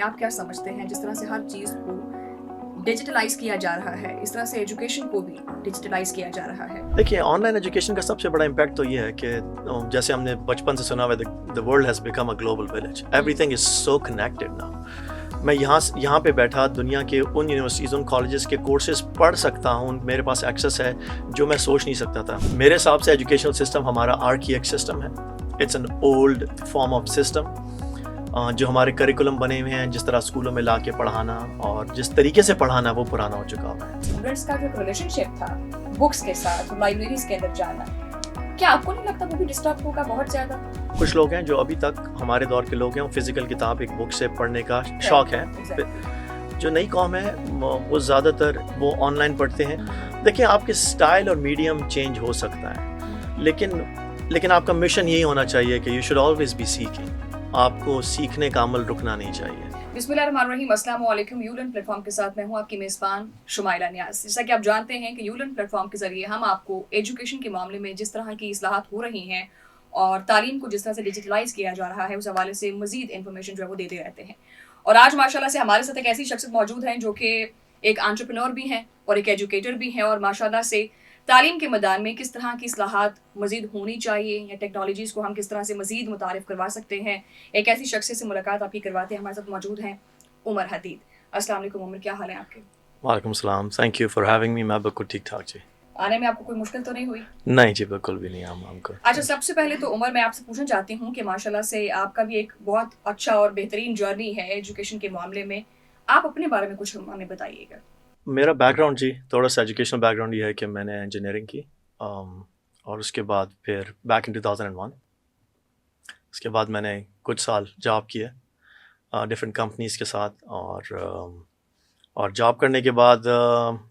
آپ کیا سمجھتے ہیں جس طرح سے ہر چیز کو ڈیجیٹلائز کیا جا رہا ہے اس طرح سے ایجوکیشن کو بھی ڈیجیٹلائز کیا جا رہا ہے؟ دیکھیے آن لائن ایجوکیشن کا سب سے بڑا امپیکٹ تو یہ ہے کہ جیسے ہم نے بچپن سے سنا ہوا ہے the world has become a global village, every thing is so connected now. میں یہاں پہ بیٹھا دنیا کے ان یونیورسٹیز ان کالجز کے کورسز پڑھ سکتا ہوں، میرے پاس ایکسیس ہے جو میں سوچ نہیں سکتا تھا. میرے حساب سے ایجوکیشنل سسٹم ہمارا آرکیک سسٹم ہے. It's an old form of system جو ہمارے کریکولم بنے ہوئے ہیں جس طرح اسکولوں میں لا کے پڑھانا اور جس طریقے سے پڑھانا وہ پرانا ہو چکا ہوا ہے. اسٹوڈنٹس کا جو ریلیشن شپ تھا بکس کے ساتھ، لائبریریز کے اندر جانا، کیا آپ کو نہیں لگتا وہ بھی ڈسٹرب ہوگا بہت زیادہ؟ کچھ لوگ ہیں جو ابھی تک ہمارے دور کے لوگ ہیں، فزیکل کتاب ایک بک سے پڑھنے کا شوق ہے. جو نئی قوم ہے وہ زیادہ تر وہ آن لائن پڑھتے ہیں. دیکھیں آپ کے اسٹائل اور میڈیم چینج ہو سکتا ہے، لیکن آپ کا مشن یہی ہونا چاہیے کہ you should always be seeking. آپ کو سیکھنے کا عمل رکنا نہیں چاہیے. بسم اللہ الرحمن الرحیم. السلام علیکم. یولن پلیٹ فارم کے ساتھ میں ہوں آپ کی میزبان شمائلہ نیاز. جیسا کہ آپ جانتے ہیں کہ یولن پلیٹ فارم کے ذریعے ہم آپ کو ایجوکیشن کے معاملے میں جس طرح کی اصلاحات ہو رہی ہیں اور تعلیم کو جس طرح سے ڈیجیٹلائز کیا جا رہا ہے اس حوالے سے مزید انفارمیشن جو ہے وہ دیتے رہتے ہیں. اور آج ماشاءاللہ سے ہمارے ساتھ ایک ایسی شخصیت موجود ہیں جو کہ ایک انٹرپرینور بھی ہیں اور ایک ایجوکیٹر بھی ہیں، اور ماشاءاللہ سے تعلیم کے میدان میں کس طرح کی اصلاحات مزید ہونی چاہیے یا ٹیکنالوجیز کو ہم کس طرح سے مزید متعارف کروا سکتے ہیں، ایک ایسی شخصیت سے ملاقات آپ کی کرواتے ہیں. ہمارے ساتھ موجود ہیں عمر حدید. السلام علیکم عمر، کیا حال ہے آپ کے؟ وعلیکم السلام، thank you for having me. میں بالکل ٹھیک ٹھاک جی. آنے میں آپ کو کوئی مشکل تو نہیں ہوئی؟ نہیں جی بالکل بھی نہیں. ہم کو اچھا، سب سے پہلے تو عمر میں آپ سے پوچھنا چاہتی ہوں کہ ماشاءاللہ سے آپ کا بھی ایک بہت اچھا اور بہترین جرنی ہے ایجوکیشن کے معاملے میں. آپ اپنے بارے میں کچھ ہمیں بتائیے گا. میرا بیک گراؤنڈ جی تھوڑا سا ایجوکیشنل بیک گراؤنڈ یہ ہے کہ میں نے انجینئرنگ کی اور اس کے بعد پھر بیک ان 2001 اس کے بعد میں نے کچھ سال جاب کیا ڈفرینٹ کمپنیز کے ساتھ. اور جاب کرنے کے بعد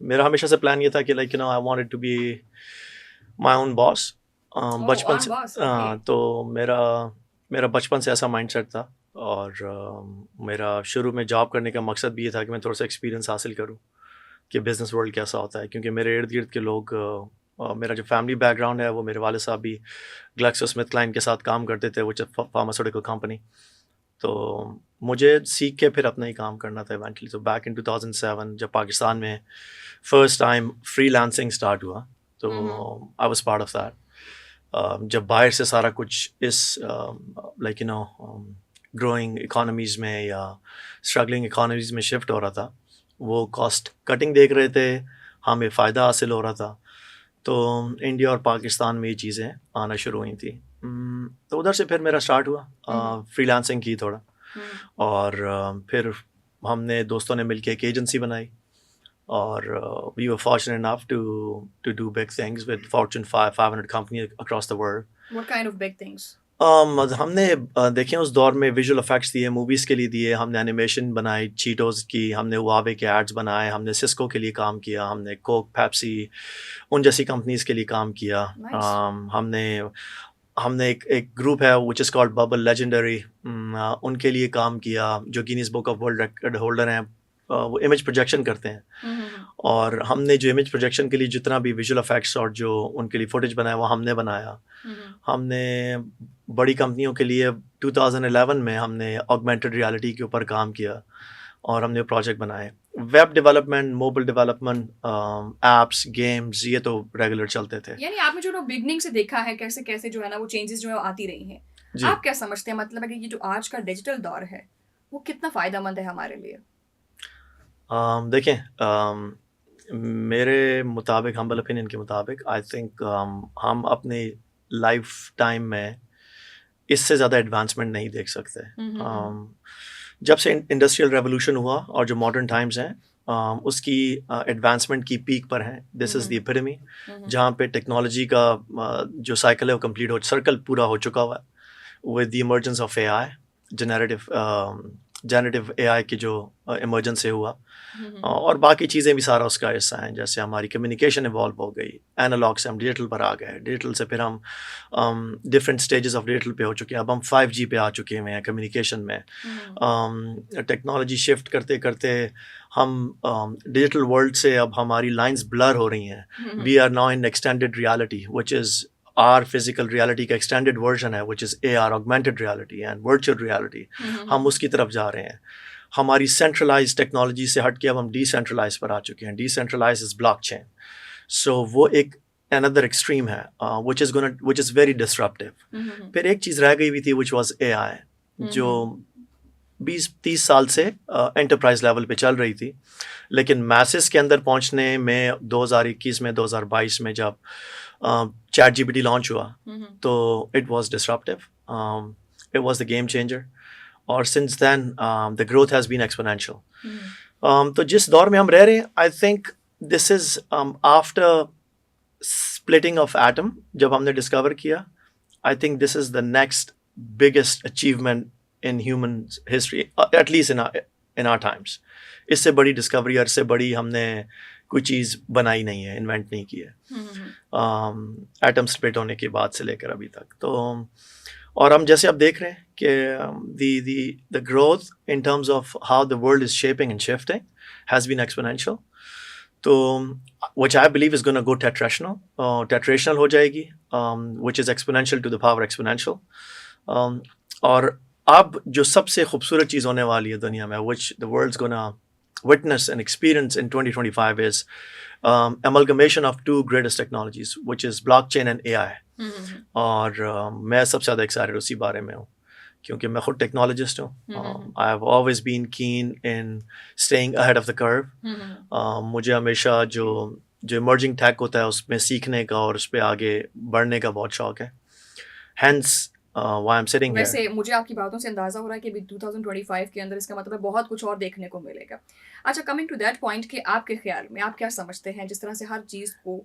میرا ہمیشہ سے پلان یہ تھا کہ like I wanted to be my own boss. بچپن سے تو میرا بچپن سے ایسا مائنڈ سیٹ تھا، اور میرا شروع میں جاب کرنے کا مقصد بھی یہ تھا کہ میں تھوڑا سا ایکسپیرینس حاصل کروں کہ بزنس ورلڈ کیسا ہوتا ہے. کیونکہ میرے ارد گرد کے لوگ، میرا جو فیملی بیک گراؤنڈ ہے وہ میرے والد صاحب بھی گلیکسو اسمتھ کلائن کے ساتھ کام کرتے تھے، وہ فارماسیوٹیکل کمپنی. تو مجھے سیکھ کے پھر اپنا ہی کام کرنا تھا ایونچولی. تو بیک ان 2007 جب پاکستان میں first time free lancing start ہوا تو I was part of that. جب باہر سے سارا کچھ اس لائک گروئنگ اکانومیز میں یا اسٹرگلنگ اکانومیز میں شفٹ ہو رہا تھا، وہ کاسٹ کٹنگ دیکھ رہے تھے، ہمیں فائدہ حاصل ہو رہا تھا. تو انڈیا اور پاکستان میں یہ چیزیں آنا شروع ہوئی تھیں. تو ادھر سے پھر میرا اسٹارٹ ہوا، فری لانسنگ کی تھوڑا. اور پھر ہم نے دوستوں نے مل کے ایک ایجنسی بنائی، اور we were fortunate enough to do big things with Fortune 500 company across the world. What kind of big things? ہم نے دیکھیں اس دور میں ویژول افیکٹس دیے، موویز کے لیے دیے، ہم نے اینیمیشن بنائی، چیٹوز کی، ہم نے ہواوے کے ایڈز بنائے، ہم نے سسکو کے لیے کام کیا، ہم نے کوک، پیپسی ان جیسی کمپنیز کے لیے کام کیا. ہم نے ایک گروپ ہے which is called bubble legendary, ان کے لیے کام کیا جو Guinness book of world record holder ہیں. وہ امیج پروجیکشن کرتے ہیں، اور ہم نے جو امیج پروجیکشن کے لیے جتنا بھی ویژول افیکٹس اور جو ان کے لیے فوٹیج بنایا وہ ہم نے بنایا. ہم نے بڑی کمپنیوں کے لیے 2011 میں ہم نے آگمنٹڈ ریالٹی کے اوپر کام کیا، اور ہم نے پروجیکٹ بنائے. Web development, mobile development, apps, games, یہ تو ریگولر چلتے تھے. یعنی آپ نے جو بگننگ سے دیکھا ہے کیسے کیسے جو ہے نا وہ چینجز جو ہے آتی رہی ہیں. آپ کیا سمجھتے ہیں مطلب ہے کہ یہ جو آج کا ڈیجیٹل دور ہے وہ کتنا فائدہ مند ہے ہمارے لیے؟ دیکھیں میرے مطابق، ہمبل اوپینین کے مطابق، آئی تھنک ہم اپنی لائف ٹائم میں اس سے زیادہ ایڈوانسمنٹ نہیں دیکھ سکتے. جب سے انڈسٹریل ریولوشن ہوا اور جو ماڈرن ٹائمز ہیں اس کی ایڈوانسمنٹ کی پیک پر ہیں. دس از دی ایپیڈمی، جہاں پہ ٹیکنالوجی کا جو سائیکل ہے وہ کمپلیٹ سرکل پورا ہو چکا ہوا ہے with the emergence of A I, generative A I کی جو ایمرجنس سے ہوا، اور باقی چیزیں بھی سارا اس کا حصہ ہیں. جیسے ہماری کمیونیکیشن ایوالو ہو گئی، اینالاگ سے ہم ڈیجیٹل پر آ گئے، ڈیجیٹل سے پھر ہم ڈفرینٹ اسٹیجز آف ڈیجیٹل پہ ہو چکے ہیں. اب ہم 5G پہ آ چکے ہوئے ہیں کمیونیکیشن میں. ٹیکنالوجی شفٹ کرتے کرتے ہم ڈیجیٹل ورلڈ سے اب ہماری لائنز بلر ہو رہی ہیں. We are now in extended reality which is our physical reality کا ایکسٹینڈیڈ ورژن ہے which is AR augmented reality and virtual reality. ہم اس کی طرف جا رہے ہیں. ہماری سینٹرلائز ٹیکنالوجی سے ہٹ کے اب ہم ڈی سینٹرلائز پر آ چکے ہیں. Decentralise is blockchain. So وہ ایک another extreme ہے which is very disruptive. پھر ایک چیز رہ گئی ہوئی تھی which was AI, جو 20-30 سال سے انٹرپرائز لیول پہ چل رہی تھی, لیکن میسز کے اندر پہنچنے میں 2021 میں 2022 میں جب chat G P T launch ہوا تو it was disruptive, it was the game changer, اور since then the growth has been exponential. تو جس دور میں ہم رہ رہے ہیں, I think this is after splitting of atom, جب ہم نے ڈسکور کیا, I think this is the next biggest achievement in human history, at least in our times. اس سے بڑی ڈسکوری اور اس سے بڑی ہم نے کوئی چیز بنائی نہیں ہے, انوینٹ نہیں کی ہے ایٹم سپلٹ ہونے کے بعد سے لے کر ابھی تک. تو اور ہم جیسے اب دیکھ رہے ہیں کہ the growth in terms of how the world is shaping and shifting has been exponential. تو which I believe is going to go tetrational. Tetrational ہو جائے گی, which is exponential to the power exponential. اور اب جو سب سے خوبصورت چیز ہونے والی ہے دنیا میں, which the world's going to witness and experience in 2025 is amalgamation of two greatest technologies, which is blockchain and AI. اور میں سب سے زیادہ ایکسائٹڈ اسی بارے میں ہوں, کیونکہ میں خود ٹیکنالوجسٹ ہوں. I have always been can in staying ahead of the کرو. مجھے ہمیشہ جو ایمرجنگ ٹیک ہوتا ہے اس میں سیکھنے کا اور اس پہ آگے بڑھنے کا بہت شوق ہے. Hence why I'm sitting here. ویسے مجھے آپ کی باتوں سے اندازہ ہو رہا ہے کہ 2025 کے اندر اس کا مطلب ہے بہت کچھ اور دیکھنے کو ملے گا. اچھا, کمنگ ٹو دیٹ پوائنٹ کہ آپ کے خیال میں آپ کیا سمجھتے ہیں, جس طرح سے ہر چیز کو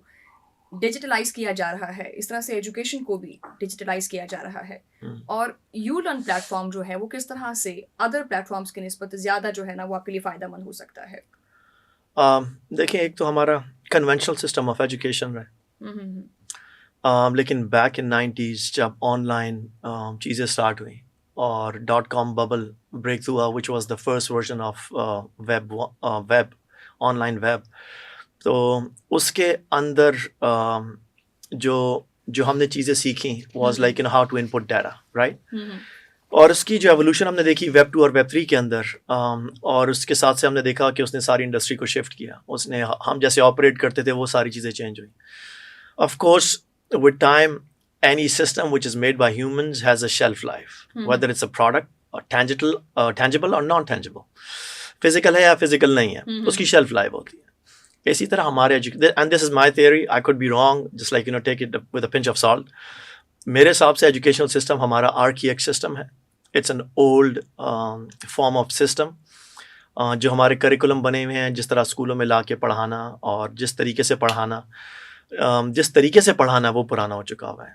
ڈیجیٹلائز کیا جا رہا ہے, اس طرح سے ایجوکیشن کو بھی ڈیجیٹلائز کیا جا رہا ہے, اور یو لرن پلیٹ فارم جو ہے وہ کس طرح سے ادر پلیٹ فارمس کی نسبت زیادہ جو ہے نا وہ آپ کے لیے فائدہ مند ہو سکتا ہے؟ دیکھیں, ایک تو ہمارا کنونشنل سسٹم آف ایجوکیشن ہے, لیکن بیک ان 90s جب آن لائن چیزیں اسٹارٹ ہوئیں اور .com ببل بریک تھرو ہوا, which was the first version of web, on line web. تو اس کے اندر جو ہم نے چیزیں سیکھیں was like how two input data, right. اور اس کی جو ایولیوشن ہم نے دیکھی ویب 2 اور ویب 3 کے اندر, اور اس کے ساتھ سے ہم نے دیکھا کہ اس نے ساری انڈسٹری کو شفٹ کیا. اس نے ہم جیسے آپریٹ کرتے تھے وہ ساری چیزیں چینج ہوئی. Of course with time any system which is made by humans has a shelf life, whether it's a product or tangible or non-tangible, physical ہے یا physical نہیں ہے, اس کی shelf life ہوتی ہے. اسی طرح ہمارے and this is my theory, I could be wrong, just like take it with a pinch of salt. میرے حساب سے ایجوکیشنل سسٹم ہمارا archaic سسٹم ہے. It's an old form of system. جو ہمارے کریکولم بنے ہوئے ہیں, جس طرح اسکولوں میں لا کے پڑھانا اور جس طریقے سے پڑھانا وہ پرانا ہو چکا ہوا ہے.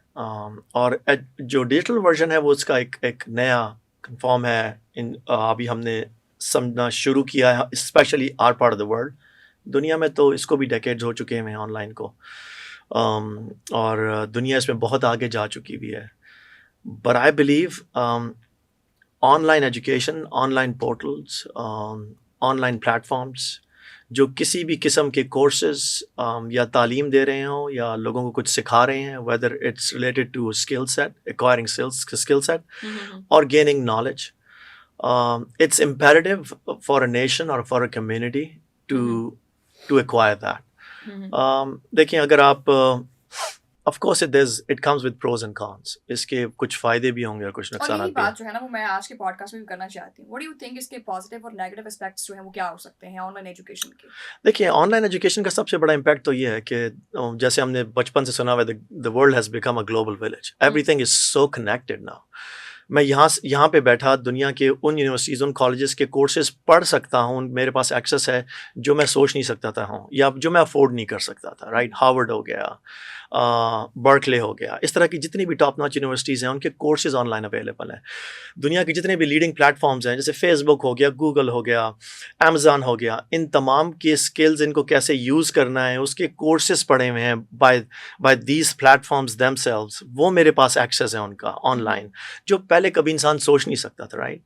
اور جو ڈیجیٹل ورژن ہے وہ اس کا ایک نیا فارم ہے. ابھی ہم نے سمجھنا شروع کیا ہے, especially our part of the world. دنیا میں تو اس کو بھی ڈیکیڈز ہو چکے ہیں آن لائن کو, اور دنیا اس میں بہت آگے جا چکی بھی ہے. But I believe on line education, on line portals, on line platforms جو کسی بھی قسم کے کورسز یا تعلیم دے رہے ہوں یا لوگوں کو کچھ سکھا رہے ہیں, whether it's related to skill set, acquiring skill set اور gaining knowledge, it's imperative for a nation اور for a community to acquire that. دیکھیں, اگر آپ of course it comes with pros and cons, اس کے کچھ فائدے بھی ہوں گے اور کچھ نقصانات بھی. اور یہی بات جو ہے نا وہ میں آج کے پوڈ کاسٹ میں بھی کرنا چاہتی ہوں. واٹ ڈو یو تھنک اس کے پازیٹیو اور نیگیٹو اسپیکٹس جو ہیں وہ کیا ہو سکتے ہیں آن لائن ایجوکیشن کے؟ دیکھیے, آن لائن ایجوکیشن کا سب سے بڑا امپیکٹ تو یہ ہے کہ جیسے ہم نے بچپن سے سنا ہوا ہے, the world has become a global village, every thing is so connected now. میں یہاں پہ بیٹھا دنیا کے ان یونیورسٹیز, ان کالجز کے کورسز پڑھ سکتا ہوں, میرے پاس ایکسیس ہے جو میں سوچ نہیں سکتا تھا یا جو میں افورڈ نہیں کر سکتا تھا, رائٹ. ہارورڈ ہو گیا, برکلے ہو گیا, اس طرح کی جتنی بھی ٹاپ ناچ یونیورسٹیز ہیں ان کے کورسز آن لائن اویلیبل ہیں. دنیا کے جتنے بھی لیڈنگ پلیٹ فارمز ہیں, جیسے فیس بک ہو گیا, گوگل ہو گیا, امیزون ہو گیا, ان تمام کے اسکلز, ان کو کیسے یوز کرنا ہے, اس کے کورسز پڑے ہوئے ہیں by these platforms themselves. وہ میرے پاس ایکسیس ہے ان کا آن لائن, جو پہلے کبھی انسان سوچ نہیں سکتا تھا, رائٹ.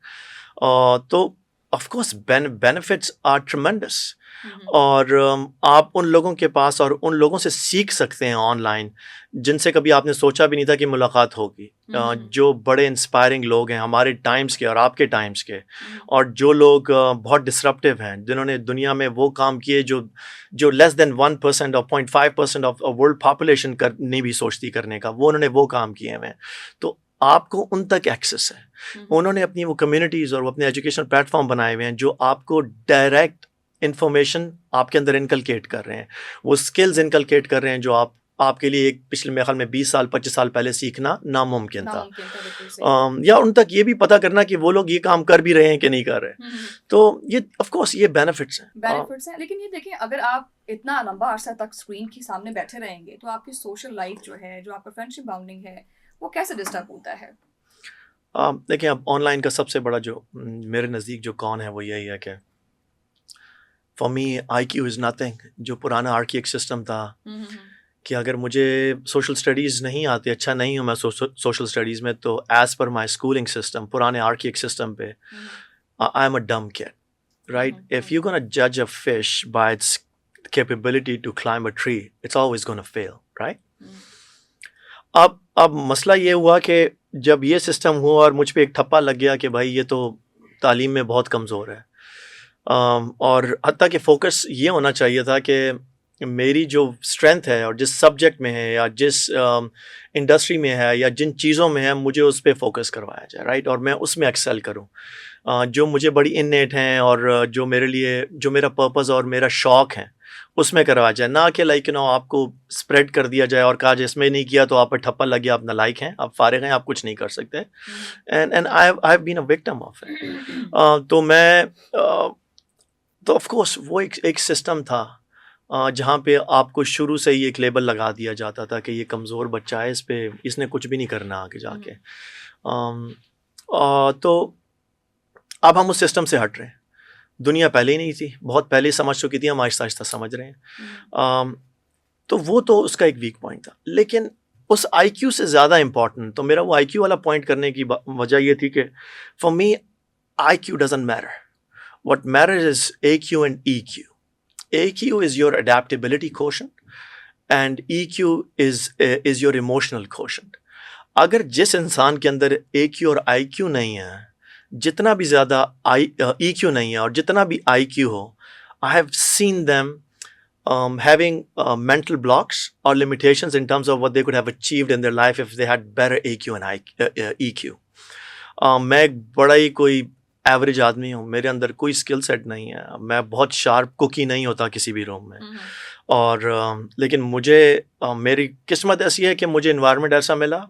تو of course benefits are tremendous. اور آپ ان لوگوں کے پاس اور ان لوگوں سے سیکھ سکتے ہیں آن لائن جن سے کبھی آپ نے سوچا بھی نہیں تھا کہ ملاقات ہوگی. جو بڑے انسپائرنگ لوگ ہیں ہمارے ٹائمز کے اور آپ کے ٹائمز کے, اور جو لوگ بہت ڈسرپٹیو ہیں, جنہوں نے دنیا میں وہ کام کیے جو لیس دین 1% اور 0.5% آف ورلڈ پاپولیشن نہیں بھی سوچتی کرنے کا, وہ انہوں نے وہ کام کیے ہوئے ہیں. تو آپ کو ان تک ایکسیس ہے. انہوں نے اپنی وہ کمیونٹیز اور وہ اپنے ایجوکیشن پلیٹ فارم بنائے ہوئے ہیں جو آپ کو ڈائریکٹ انفارمیشن آپ کے اندر انکلکیٹ کر رہے ہیں, وہ اسکلز انکلکیٹ کر رہے ہیں جو آپ کے لیے ایک پچھلے میرے خیال میں 20 سال 25 سال پہلے سیکھنا ناممکن تھا. یا ان تک یہ بھی پتہ کرنا کہ وہ لوگ یہ کام کر بھی رہے ہیں کہ نہیں کر رہے. تو یہ آف کورس یہ بینیفٹس ہیں. لیکن یہ دیکھیں, اگر آپ اتنا لمبا عرصہ تک اسکرین کے سامنے بیٹھے رہیں گے تو آپ کی سوشل لائف جو ہے, جو آپ کا فرینڈشپ باؤنڈنگ ہے, وہ کیسے ڈسٹرب ہوتا ہے؟ دیکھیں, اب آن لائن کا سب سے بڑا جو میرے نزدیک جو کون ہے وہ یہی ہے کہ for me I Q is nothing. جو پرانا آرکیک سسٹم تھا کہ اگر مجھے سوشل اسٹڈیز نہیں آتی, اچھا نہیں ہوں میں سوشل اسٹڈیز میں, تو as per my schooling system پرانے آرکیک سسٹم پہ I am a dumb kid, right. If you gonna جج a fish by its capability to climb a tree, it's always gonna fail, right. اب مسئلہ یہ ہوا کہ جب یہ سسٹم ہوا اور مجھ پہ ایک ٹھپا لگ گیا کہ بھائی یہ تو تعلیم میں بہت کمزور ہے, اور حتیٰ کہ فوکس یہ ہونا چاہیے تھا کہ میری جو اسٹرینتھ ہے اور جس سبجیکٹ میں ہے یا جس انڈسٹری میں ہے یا جن چیزوں میں ہے مجھے اس پہ فوکس کروایا جائے, رائٹ, اور میں اس میں ایکسل کروں جو مجھے بڑی انیٹ ہیں اور جو میرے لیے جو میرا پرپز اور میرا شوق ہے اس میں کروایا جائے. نہ کہ لائک آپ کو اسپریڈ کر دیا جائے اور کہا جائے اس میں نہیں کیا تو آپ پہ ٹھپا لگ گیا, آپ نالائق ہیں, آپ فارغ ہیں, آپ کچھ نہیں کر سکتے. And I have been a victim of it. تو آف کورس وہ ایک سسٹم تھا جہاں پہ آپ کو شروع سے ہی ایک لیبل لگا دیا جاتا تھا کہ یہ کمزور بچہ ہے, اس نے کچھ بھی نہیں کرنا آگے جا کے. تو اب ہم اس سسٹم سے ہٹ رہے ہیں. دنیا پہلے ہی نہیں تھی, بہت پہلے ہی سمجھ چکی تھی, ہم آہستہ آہستہ سمجھ رہے ہیں. تو وہ تو اس کا ایک ویک پوائنٹ تھا. لیکن اس آئی کیو سے زیادہ امپورٹنٹ, تو میرا وہ آئی کیو والا پوائنٹ کرنے کی وجہ یہ تھی کہ for me I Q doesn't matter. What matters is AQ and EQ. AQ is your adaptability quotient and EQ is your emotional quotient. اگر جس انسان کے اندر AQ اور IQ نہیں ہے, جتنا بھی زیادہ EQ نہیں ہے اور جتنا بھی IQ who, I have seen them having mental blocks or limitations in terms of what they could have achieved in their life if they had better AQ and EQ. میں ایک بڑا ہی کوئی ایوریج آدمی ہوں, میرے اندر کوئی اسکل سیٹ نہیں ہے, میں بہت شارپ کوکی نہیں ہوتا کسی بھی روم میں. اور لیکن مجھے میری قسمت ایسی ہے کہ مجھے انوائرمنٹ ایسا ملا,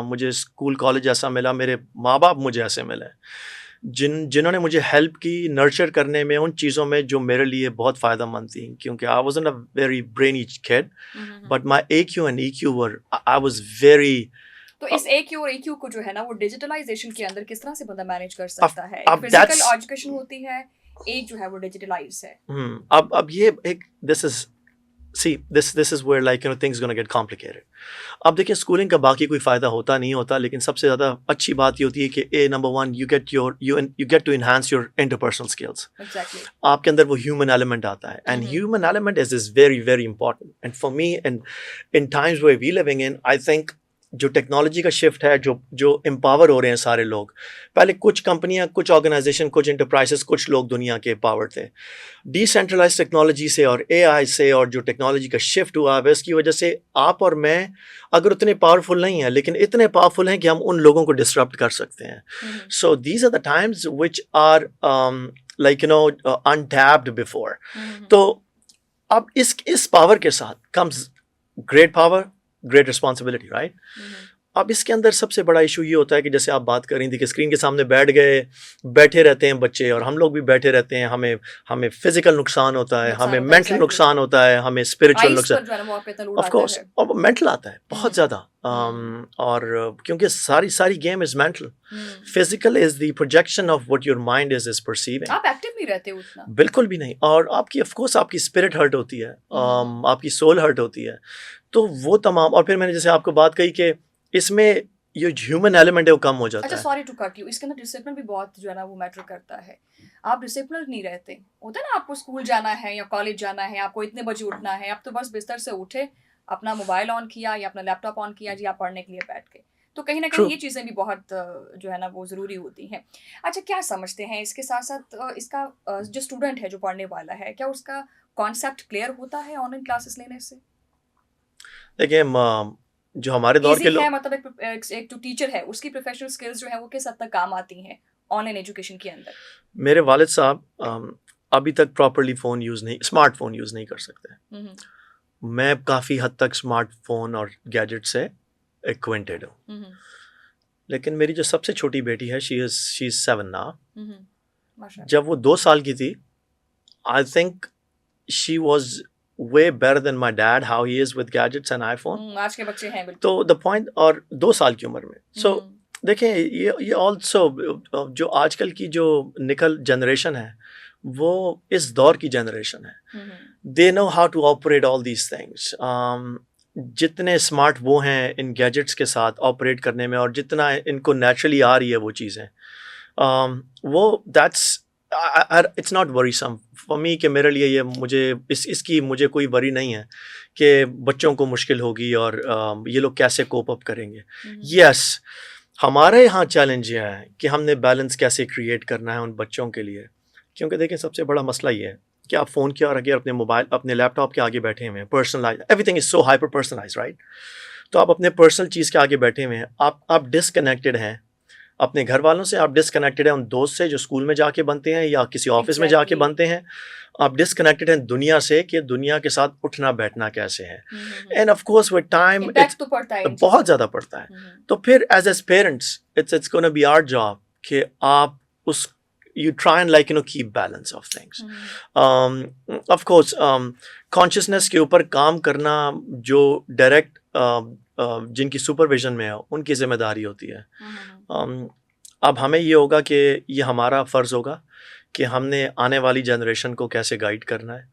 مجھے اسکول کالج ایسا ملا, میرے ماں باپ مجھے ایسے ملے جنہوں نے مجھے ہیلپ کی نرچر کرنے میں ان چیزوں میں جو میرے لیے بہت فائدہ مند تھیں. کیونکہ I was a very brainy kid but my I Q and E Q were I was very. تو اس اے کیو اور اے کیو کو جو ہے نا وہ ڈیجیٹلائزیشن کے اندر کس طرح سے بندہ مینیج کر سکتا ہے؟ فزیکل ایجوکیشن ہوتی ہے, ایک جو ہے وہ ڈیجیٹلائز ہے. اب یہ ایک this is where like things gonna get complicated. اب دیکھیں اسکولنگ کا باقی کوئی فائدہ ہوتا نہیں ہوتا, لیکن سب سے زیادہ اچھی بات یہ ہوتی ہے کہ number 1 you get to enhance your interpersonal skills. Exactly. آپ کے اندر وہ ہیومن ایلیمنٹ آتا ہے, and human element is very very important. And for me in times where we living in, I think جو ٹیکنالوجی کا شفٹ ہے, جو empower ہو رہے ہیں سارے لوگ. پہلے کچھ کمپنیاں, کچھ آرگنائزیشن, کچھ انٹرپرائزز, کچھ لوگ دنیا کے پاور تھے. ڈی سینٹرلائز ٹیکنالوجی سے اور اے آئی سے اور جو ٹیکنالوجی کا شفٹ ہوا ہے اس کی وجہ سے آپ اور میں اگر اتنے پاورفل نہیں ہیں لیکن اتنے پاورفل ہیں کہ ہم ان لوگوں کو ڈسرپٹ کر سکتے ہیں. So these are the times which are like untapped before. تو اب اس پاور کے ساتھ comes great power, great responsibility, right? اب اس کے اندر سب سے بڑا ایشو یہ ہوتا ہے کہ جیسے آپ بات کر رہی تھی کہ اسکرین کے سامنے بیٹھے رہتے ہیں بچے, اور ہم لوگ بھی بیٹھے رہتے ہیں, ہمیں فزیکل نقصان ہوتا ہے, ہمیں مینٹل نقصان ہوتا ہے, ہمیں اسپرچل نقصان, آف کورس اب مینٹل آتا ہے بہت زیادہ. اور کیونکہ ساری game is mental, physical is the projection of what your mind is perceiving. آپ ایکٹیو نہیں رہتے اتنا, بالکل بھی نہیں, اور آپ کی آف کورس آپ کی اسپرٹ ہرٹ ہوتی ہے, آپ کی سول ہرٹ ہوتی ہے. تو وہ تمام, اور پھر میں نے جیسے آپ کو بات کہی کہ اس میں یہ ہیومن ایلیمنٹ ہے وہ کم ہو جاتا اچھا ہے. سوری ٹو کٹ یو، اس کے اندر ڈسپلن بھی بہت جو ہے نا وہ میٹر کرتا ہے. آپ ڈسپلن نہیں رہتے، ہوتا ہے نا آپ کو اسکول جانا ہے یا کالج جانا ہے، آپ کو اتنے بجے اٹھنا ہے، آپ تو بس بستر سے اٹھے، اپنا موبائل آن کیا یا اپنا لیپ ٹاپ آن کیا جی آپ پڑھنے کے لیے بیٹھ گئے. تو کہیں نہ کہیں یہ چیزیں بھی بہت جو ہے نا وہ ضروری ہوتی ہیں. اچھا کیا سمجھتے ہیں اس کے ساتھ ساتھ اس کا جو اسٹوڈنٹ ہے جو پڑھنے والا ہے، کیا اس کا کانسیپٹ کلیئر ہوتا ہے آن لائن کلاسز لینے سے؟ دیکھیں جو ہمارے دور کے ایزی لوگ، ہے مطلب ایک جو ٹیچر ہے اس کی پروفیشنل اسکلز جو ہیں وہ کس حد تک کام آتی ہیں آن لائن ایجوکیشن کے اندر؟ میرے والد صاحب ابھی تک پراپرلی فون یوز نہیں، اسمارٹ فون یوز نہیں کر سکتے. میں کافی حد تک اسمارٹ فون اور گیجٹ سے ایکوینٹیڈ ہوں. لیکن میری جو سب سے چھوٹی بیٹی ہے شی از 7 نا. جب وہ 2 سال کی تھی I think she was way better than my dad how he is with gadgets and iPhone. آج کے بچے ہیں بالکل. تو the point، اور 2 سال کی عمر میں. سو دیکھیں یہ آلسو جو آج کل کی جو جنریشن ہے وہ اس دور کی جنریشن ہے. They know how to operate all these things. جتنے اسمارٹ وہ ہیں ان گیجٹس کے ساتھ آپریٹ کرنے میں، اور جتنا ان کو نیچرلی آ رہی ہے وہ چیزیں، وہ that's it's not worrisome for me کہ میرے لیے یہ مجھے اس کی مجھے کوئی وری نہیں ہے کہ بچوں کو مشکل ہوگی اور یہ لوگ کیسے کوپ اپ کریں گے. یس ہمارے یہاں چیلنج یہ ہے کہ ہم نے بیلنس کیسے کریٹ کرنا ہے ان بچوں کے لیے. کیونکہ دیکھیں سب سے بڑا مسئلہ یہ ہے کہ آپ فون کے اور اگر اپنے موبائل اپنے لیپ ٹاپ کے آگے بیٹھے ہوئے ہیں، personalise everything is so hyper personalise right. تو آپ اپنے پرسنل چیز کے آگے بیٹھے ہوئے ہیں، آپ ڈسکنیکٹڈ ہیں اپنے گھر والوں سے، آپ ڈسکنیکٹڈ ہیں ان دوست سے جو اسکول میں جا کے بنتے ہیں یا کسی آفس میں جا کے بنتے ہیں، آپ ڈسکنیکٹڈ ہیں دنیا سے کہ دنیا کے ساتھ اٹھنا بیٹھنا کیسے ہے. And of course with time بہت زیادہ پڑتا ہے. تو پھر as parents it's gonna be our job کہ آپ اس you try and like keep balance of things. Of course consciousness کے اوپر کام کرنا جو ڈائریکٹ جن کی سپرویژن میں ہے ان کی ذمہ داری ہوتی ہے. اب ہمیں یہ ہوگا کہ یہ ہمارا فرض ہوگا کہ ہم نے آنے والی جنریشن کو کیسے گائیڈ کرنا ہے.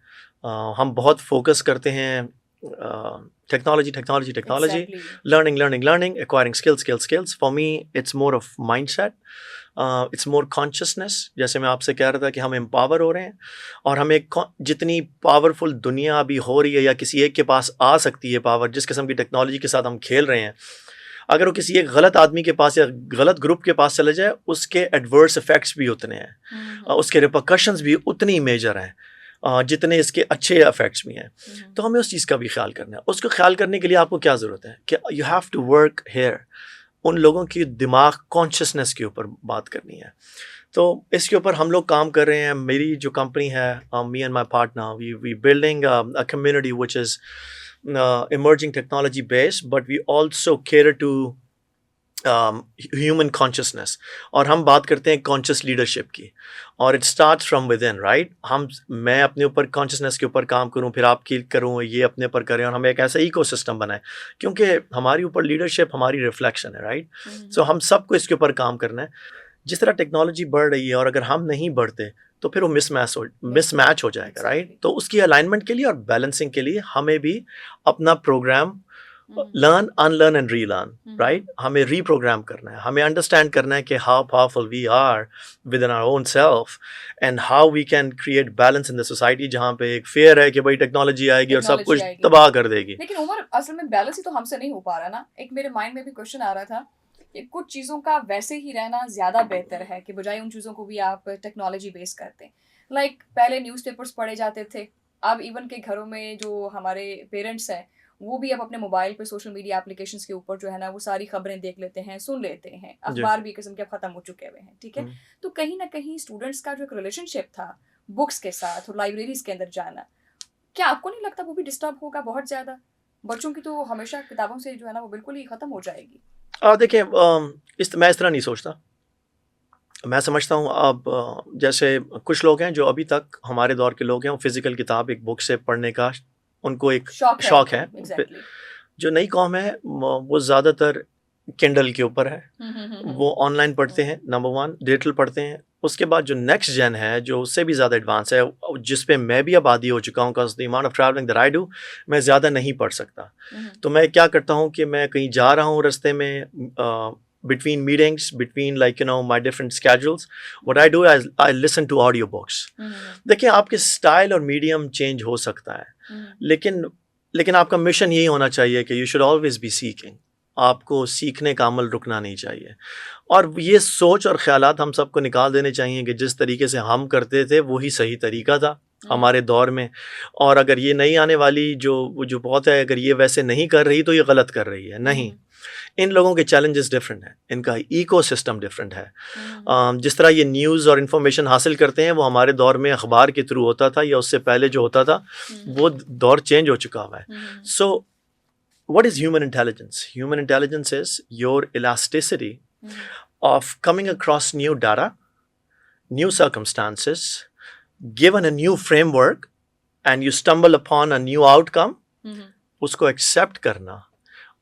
ہم بہت فوکس کرتے ہیں technology learning acquiring skills. For me it's more of mindset, it's more consciousness. جیسے میں آپ سے کہہ رہا تھا کہ ہم امپاور ہو رہے ہیں، اور ہمیں جتنی پاورفل دنیا ابھی ہو رہی ہے یا کسی ایک کے پاس آ سکتی ہے پاور، جس قسم کی ٹیکنالوجی کے ساتھ ہم کھیل رہے ہیں، اگر وہ کسی ایک غلط آدمی کے پاس یا غلط گروپ کے پاس چلے جائے اس کے ایڈورس افیکٹس بھی اتنے ہیں، اس کے ریپرکشنز بھی اتنی میجر ہیں جتنے اس کے اچھے افیکٹس بھی ہیں. تو ہمیں اس چیز کا بھی خیال کرنا ہے. اس کو خیال کرنے کے لیے آپ کو کیا ضرورت ہے کہ you have to work here. ان لوگوں کی دماغ کانشیسنیس کے اوپر بات کرنی ہے. تو اس کے اوپر ہم لوگ کام کر رہے ہیں. میری جو کمپنی ہے me and my partner we building a community which is emerging technology based, but we also cater to human consciousness. اور ہم بات کرتے ہیں conscious leadership کی، اور it starts from within, right. میں اپنے اوپر consciousness کے اوپر کام کروں، پھر آپ کی کروں، یہ اپنے پر کریں، اور ہم ایک ایسا ایکو سسٹم بنائیں، کیونکہ ہماری اوپر لیڈرشپ ہماری ریفلیکشن ہے، رائٹ. سو ہم سب کو اس کے اوپر کام کرنا ہے. جس طرح ٹیکنالوجی بڑھ رہی ہے اور اگر ہم نہیں بڑھتے تو پھر وہ مس میچ ہو جائے گا، رائٹ. تو اس کی الائنمنٹ کے لیے اور بیلنسنگ کے لیے ہمیں بھی اپنا programme learn unlearn and relearn, right. ہمیں ری پروگرام کرنا ہے. ہمیں انڈرسٹینڈ کرنا ہے کہ how powerful we are within our own self and how we can create balance in the society, جہاں پہ ایک فیئر ہے کہ بھائی ٹیکنالوجی آئے گی اور سب کچھ تباہ کر دے گی. لیکن عمر اصل میں بیلنس ہی تو ہم سے نہیں ہو پا رہا نا. ایک میرے مائنڈ میں بھی کوشچن آ رہا تھا کہ کچھ چیزوں کا ویسے ہی رہنا زیادہ بہتر ہے کہ بجائے ان چیزوں کو بھی آپ ٹیکنالوجی بیس کرتے ہیں. لائک پہلے نیوز پیپرس پڑھے جاتے تھے، اب ایون کے گھروں میں جو ہمارے پیرنٹس ہیں وہ بھی اب اپنے موبائل پہ سوشل میڈیا اپلیکیشنس کے اوپر جو ہے نا وہ ساری خبریں دیکھ لیتے ہیں، سن لیتے ہیں. اخبار بھی قسم کے اب ختم ہو چکے ہوئے ہیں، ٹھیک ہے. تو کہیں نہ کہیں اسٹوڈنٹس کا جو ایک ریلیشن شپ تھا بکس کے ساتھ اور لائبریریز کے اندر جانا، کیا آپ کو نہیں لگتا وہ بھی ڈسٹرب ہوگا بہت زیادہ؟ بچوں کی تو ہمیشہ کتابوں سے جو ہے نا وہ بالکل ہی ختم ہو جائے گی. دیکھیں میں اس طرح نہیں سوچتا. میں سمجھتا ہوں اب جیسے کچھ لوگ ہیں جو ابھی تک ہمارے دور کے لوگ ہیں، وہ فزیکل کتاب ایک بک سے پڑھنے کا ان کو ایک شوق ہے. جو نئی قوم ہے وہ زیادہ تر کنڈل کے اوپر ہے, وہ آن لائن پڑھتے ہیں, نمبر 1 ڈیجیٹل پڑھتے ہیں. اس کے بعد جو نیکسٹ جن ہے جو اس سے بھی زیادہ ایڈوانس ہے, جس پہ میں بھی اب عادی ہو چکا ہوں, because the amount of traveling that I do, میں زیادہ نہیں پڑھ سکتا. تو میں کیا کرتا ہوں کہ میں کہیں جا رہا ہوں رستے میں, between meetings, between like my different schedules, what I do is I listen to audio books. دیکھیں آپ کے اسٹائل اور میڈیم چینج ہو سکتا ہے, لیکن آپ کا مشن یہی ہونا چاہیے کہ you should always be seeking. آپ کو سیکھنے کا عمل رکنا نہیں چاہیے, اور یہ سوچ اور خیالات ہم سب کو نکال دینے چاہیے کہ جس طریقے سے ہم کرتے تھے وہی صحیح طریقہ تھا ہمارے دور میں, اور اگر یہ نئی آنے والی جو بہت ہے, اگر یہ ویسے نہیں کر رہی تو یہ غلط کر رہی ہے. نہیں, ان لوگوں کے چیلنجز ڈفرینٹ ہیں, ان کا ایکو سسٹم ڈفرینٹ ہے. جس طرح یہ نیوز اور انفارمیشن حاصل کرتے ہیں وہ ہمارے دور میں اخبار کے تھرو ہوتا تھا, یا اس سے پہلے جو ہوتا تھا وہ دور چینج ہو چکا ہوا ہے. سو what is human intelligence? Human intelligence is your elasticity of coming across new data, new circumstances, given a new framework, and you stumble upon a new outcome, usko accept karna,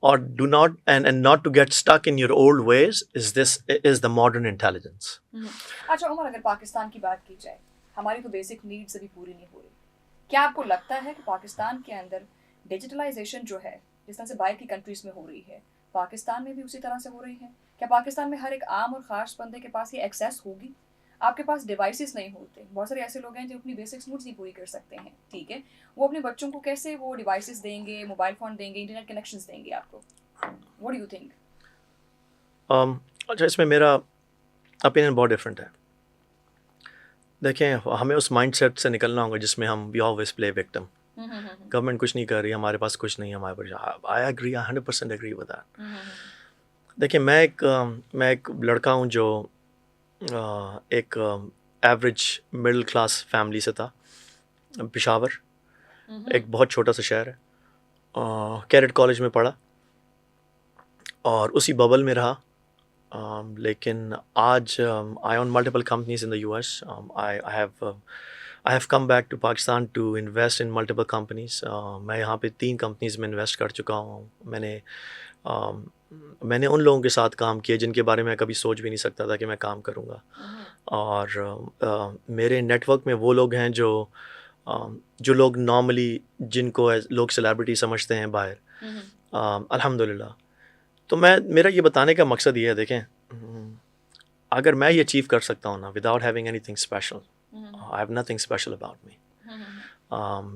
or do not and not to get stuck in your old ways is the modern intelligence. اچھا عمر, اگر پاکستان کی بات کی جائے, ہماری تو basic needs ابھی پوری نہیں ہو رہی. کیا آپ کو لگتا ہے کہ پاکستان کے اندر ڈیجیٹلائزیشن جو ہے جس طرح سے باہر کی کنٹریز میں ہو رہی ہے, پاکستان میں بھی اسی طرح سے ہو رہی ہے؟ کیا پاکستان میں ہر ایک عام اور خاص بندے کے پاس یہ ایکسیس ہوگی؟ آپ کے پاس ڈیوائسز نہیں ہوتے, بہت سارے ایسے لوگ ہیں جو اپنی بیسک نیڈس نہیں پوری کر سکتے ہیں, ٹھیک ہے, وہ اپنے بچوں کو کیسے وہ ڈیوائسز دیں گے, موبائل فون دیں گے, انٹرنیٹ کنیکشنز دیں گے آپ کو؟ What do you think? اچھا, اس میں میرا اوپینین بہت ڈفرینٹ ہے. دیکھیں, ہمیں اس مائنڈ سیٹ سے نکلنا ہوگا جس میں ہم we always play victim. Government کچھ نہیں کر رہی, ہمارے پاس کچھ نہیں ہے, ہمارے پاس I agree, 100% agree with that. دیکھیں, میں ایک لڑکا ہوں جو ایک ایوریج مڈل کلاس فیملی سے تھا. پشاور ایک بہت چھوٹا سا شہر ہے, کیرٹ کالج میں پڑھا اور اسی ببل میں رہا. لیکن آج I own multiple companies in the US. I have come back to Pakistan to invest in multiple companies. میں یہاں پہ 3 کمپنیز میں انویسٹ کر چکا ہوں. میں نے ان لوگوں کے ساتھ کام کیا جن کے بارے میں کبھی سوچ بھی نہیں سکتا تھا کہ میں کام کروں گا. اور میرے نیٹ ورک میں وہ لوگ ہیں جو لوگ نارملی جن کو لوگ سیلیبریٹی سمجھتے ہیں باہر, الحمدللہ. تو میرا یہ بتانے کا مقصد یہ ہے, دیکھیں, اگر میں یہ اچیو کر سکتا ہوں نا without having any thing special, I have nothing special about me.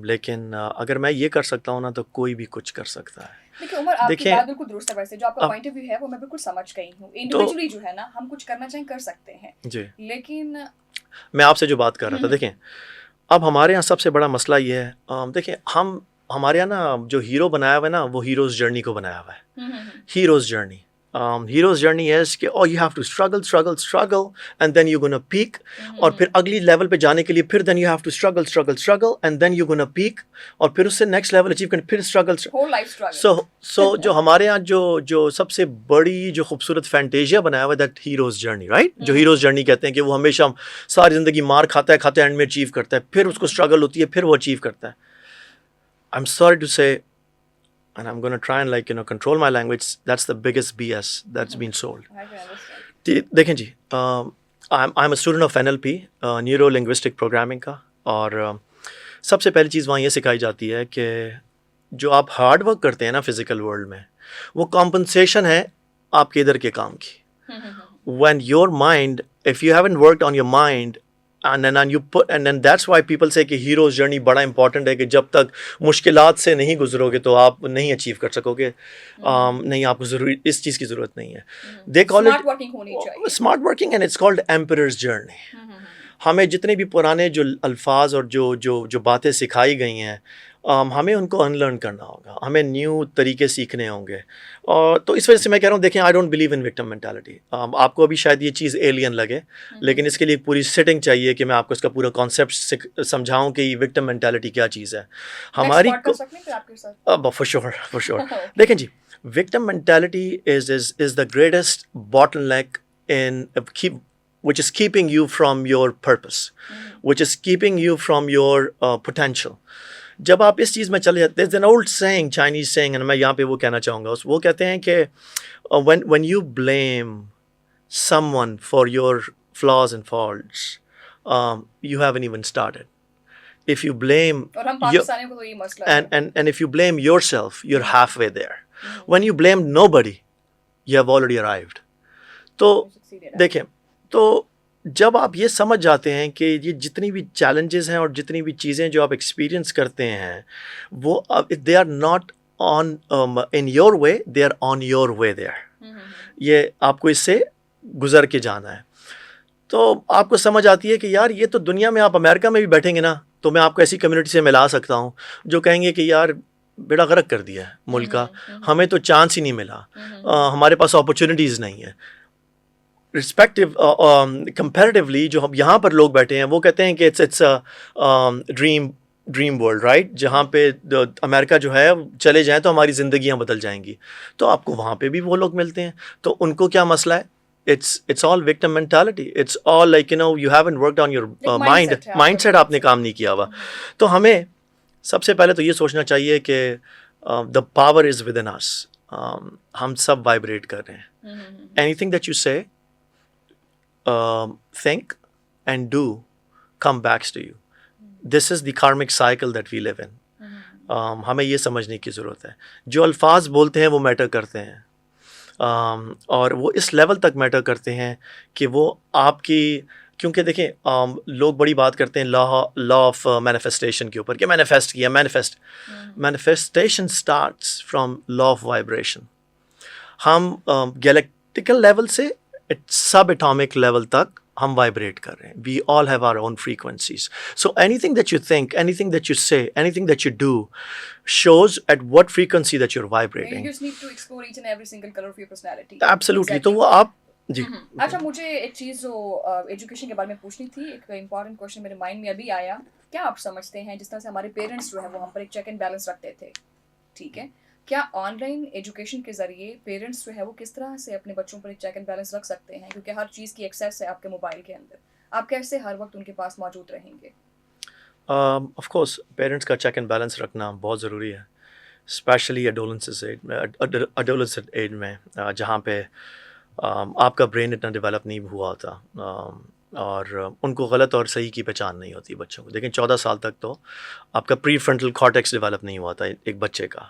لیکن اگر میں یہ کر سکتا ہوں نا تو کوئی بھی کچھ کر سکتا ہے. دیکھیں عمر, آپ کی بات بالکل درست ہے, ویسے جو آپ کا پوائنٹ آف ویو ہے وہ میں بالکل سمجھ گئی ہوں. انڈیویجولی جو ہے نا ہم کچھ کرنا چاہیں کر سکتے ہیں جی, لیکن میں آپ سے جو بات کر رہا تھا, دیکھیں اب ہمارے یہاں سب سے بڑا مسئلہ یہ ہے, دیکھیں ہمارے یہاں نا جو ہیرو بنایا ہوا ہے نا وہ ہیروز جرنی کو بنایا ہوا ہے. Hero's journey hero's journey is کہ oh you have to struggle and then you're gonna peak, اور پھر اگلی لیول پہ جانے کے لیے پھر then you have to struggle and then you're gonna peak, اور پھر اس سے نیکسٹ لیول اچیو کرنے پھر struggle. So جو ہمارے یہاں جو سب سے بڑی جو خوبصورت فینٹیزیا بنایا ہوا ہے دیٹ ہیروز جرنی, رائٹ, جو ہیروز جرنی کہتے ہیں کہ وہ ہمیشہ ساری زندگی مار کھاتا ہے اینڈ میں اچیو کرتا ہے, پھر اس کو اسٹرگل ہوتی ہے, پھر وہ اچیو کرتا ہے. I'm sorry to say, and I'm going to try and control my language, that's the biggest BS that's been sold. دیکھیں جی, I'm a student of NLP, neuro linguistic programming کا, اور سب سے پہلی چیز وہاں یہ سکھائی جاتی ہے کہ جو آپ ہارڈ ورک کرتے ہیں نا فزیکل ورلڈ میں, وہ کمپنسیشن ہے آپ کے ادھر کے کام کی. When your mind, if you haven't worked on your mind, and then that's why people say کہ ہیروز جرنی بڑا امپورٹنٹ ہے, کہ جب تک مشکلات سے نہیں گزرو گے تو آپ نہیں اچیو کر سکو گے. نہیں, آپ کو ضروری اس چیز کی ضرورت نہیں ہے. They call it smart working and it's called emperor's journey. ہمیں جتنے بھی پرانے جو الفاظ اور جو باتیں سکھائی گئی ہیں, ہمیں ان کو انلرن کرنا ہوگا, ہمیں نیو طریقے سیکھنے ہوں گے. اور تو اس وجہ سے میں کہہ رہا ہوں, دیکھیں, I don't believe in victim mentality. آپ کو ابھی شاید یہ چیز ایلین لگے, لیکن اس کے لیے پوری سیٹنگ چاہیے کہ میں آپ کو اس کا پورا کانسیپٹ سمجھاؤں کہ یہ وکٹم مینٹالٹی کیا چیز ہے ہماری. For sure. دیکھیں جی, victim mentality is the greatest bottleneck in which is keeping you from your purpose, which is keeping you from your potential. جب آپ اس چیز میں چلے جاتے ہیں, اولڈ سینگ, چائنیز سینگ, میں یہاں پہ وہ کہنا چاہوں گا, وہ کہتے ہیں کہ when you blame someone for your flaws and faults, you haven't even started. If you blame اور ہم پاکستانیوں کو تو یہ مسئلہ ہے. and if you blame yourself, you're halfway there. When you blame nobody, you have already arrived. تو دیکھیں, تو جب آپ یہ سمجھ جاتے ہیں کہ یہ جتنی بھی چیلنجز ہیں اور جتنی بھی چیزیں جو آپ ایکسپیرینس کرتے ہیں, وہ they are not on in your way, they are on your way there. یہ آپ کو اس سے گزر کے جانا ہے. تو آپ کو سمجھ آتی ہے کہ یار یہ تو دنیا میں, آپ امریکہ میں بھی بیٹھیں گے نا, تو میں آپ کو ایسی کمیونٹی سے ملا سکتا ہوں جو کہیں گے کہ یار بیڑا غرق کر دیا ہے ملک کا, ہمیں تو چانس ہی نہیں ملا, ہمارے پاس اپرچونیٹیز نہیں ہیں. رسپیکٹیو کمپیریٹیولی جو ہم یہاں پر لوگ بیٹھے ہیں, وہ کہتے ہیں کہ اٹس ڈریم ورلڈ, رائٹ, جہاں پہ امریکہ جو ہے چلے جائیں تو ہماری زندگیاں بدل جائیں گی. تو آپ کو وہاں پہ بھی وہ لوگ ملتے ہیں, تو ان کو کیا مسئلہ ہے؟ It's all victim mentality. It's all like, you haven't worked on your mindset, آپ نے کام نہیں کیا ہوا. تو ہمیں سب سے پہلے تو یہ سوچنا چاہیے کہ the power is within us. ہم سب وائبریٹ کر رہے ہیں. Anything that you say, think and do come backs to you. This is the karmic cycle that we live in. ہمیں یہ سمجھنے کی ضرورت ہے. جو الفاظ بولتے ہیں وہ میٹر کرتے ہیں, اور وہ اس لیول تک میٹر کرتے ہیں کہ وہ آپ کی, کیونکہ دیکھیں لوگ بڑی بات کرتے ہیں لا آف مینیفیسٹیشن کے اوپر, کہ مینیفیسٹ کیا, manifestation starts from law of vibration. ہم گیلیکٹیکل لیول سے سب ایٹامک لیول تک ہم وائبریٹ کر رہے ہیں. We all have our own frequencies. So anything that you think, anything that you say, anything that you do shows at what frequency that you're vibrating. You just need to explore each and every single color of your personality. Absolutely. تو وہ آپ جی. اچھا, مجھے ایک چیز جو education کے بارے میں پوچھنی تھی, ایک امپورٹنٹ کوشچن میرے مائنڈ میں ابھی آیا. کیا آپ سمجھتے ہیں جس طرح سے ہمارے پیرنٹس جو ہے وہ ہم پر ایک چیک اینڈ بیلنس رکھتے تھے, ٹھیک ہے, کیا آن لائن ایجوکیشن کے ذریعے پیرنٹس جو ہے وہ کس طرح سے اپنے بچوں پر ایک چیک اینڈ بیلنس رکھ سکتے ہیں, کیونکہ ہر چیز کی ایکسیس ہے آپ کے موبائل کے اندر, آپ کیسے ہر وقت ان کے پاس موجود رہیں گے؟ آف کورس پیرنٹس کا چیک اینڈ بیلنس رکھنا بہت ضروری ہے, اسپیشلی ایڈولسنٹ ایج میں, جہاں پہ آپ کا برین اتنا ڈیولپ نہیں ہوا ہوتا, اور ان کو غلط اور صحیح کی پہچان نہیں ہوتی بچوں کو. دیکھیں 14 سال تک تو آپ کا پری فرنٹل کارٹیکس ڈیولپ نہیں ہوا تھا ایک بچے کا,